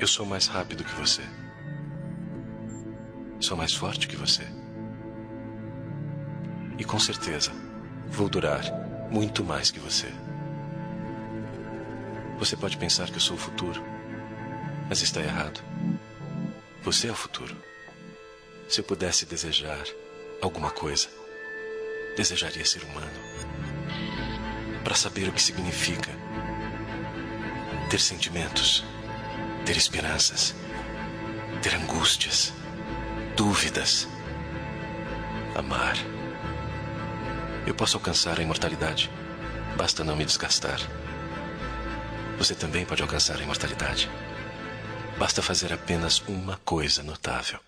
Eu sou mais rápido que você. Sou mais forte que você. E com certeza, vou durar muito mais que você. Você pode pensar que eu sou o futuro, mas está errado. Você é o futuro. Se eu pudesse desejar alguma coisa, desejaria ser humano. Para saber o que significa ter sentimentos, ter esperanças, ter angústias, dúvidas, amar. Eu posso alcançar a imortalidade, basta não me desgastar. Você também pode alcançar a imortalidade. Basta fazer apenas uma coisa notável.